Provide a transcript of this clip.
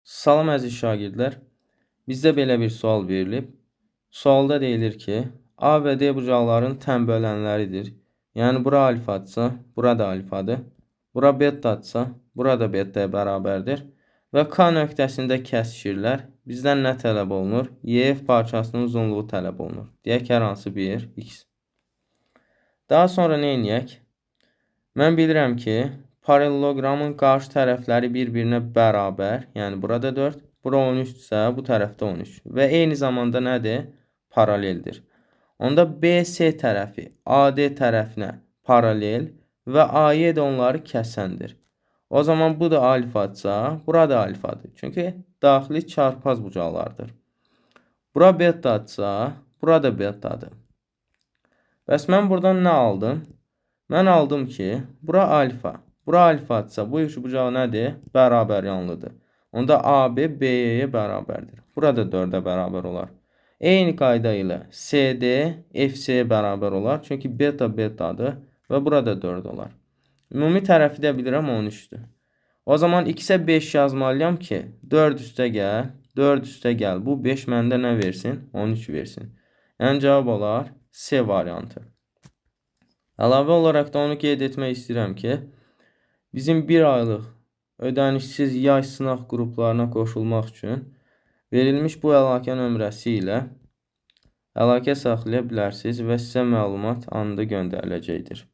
Salam əziz şagirdlər. Bizdə belə bir sual verilib. Sualda deyilir ki, A və D bucaqların tənbölənləridir. Yəni, bura alfadsa, bura da alfadır. Bura betadsa, bura da betaya bərabərdir. Və K nöqtəsində kəsişirlər. Bizdən nə tələb olunur? YF parçasının uzunluğu tələb olunur. Deyək, hər hansı bir X. Daha sonra nə edək? Mən bilirəm ki, paralelogramın qarşı tərəfləri bir-birinə bərabər. Yəni, burada 4, bura 13-dürsə, bu tərəfdə 13. Və eyni zamanda nədir? Paraleldir. Onda BC tərəfi AD tərəfinə paralel və AY də onları kəsəndir. O zaman bu da alfadsa, bura da alfadır. Çünki daxili çarpaz bucaqlardır. Bura betadsa, bura da betadır. Bəs mən buradan nə aldım? Mən aldım ki, bura alfa. Bura alfadsa, bu iki bucaq nədir? Bərabər yanlıdır. Onda AB BY-yə bərabərdir. Burada 4-ə bərabər olar. Eyni qayda ilə CD FC-yə bərabər olar. Çünki beta betadır və burada 4 olar. Ümumi tərəfi də bilirəm 13-dür. O zaman X-ə 5 yazmalıyam ki, 4 üstə gəl, 4 üstə gəl. Bu 5 məndə nə versin? 13 versin. Yəni cavab olar C variantı. Əlavə olaraq da onu qeyd etmək istəyirəm ki, bizim 1 aylıq ödənişsiz yay sınaq qruplarına qoşulmaq üçün verilmiş bu əlaqə nömrəsi ilə əlaqə saxlaya bilərsiniz və sizə məlumat anında göndəriləcəkdir.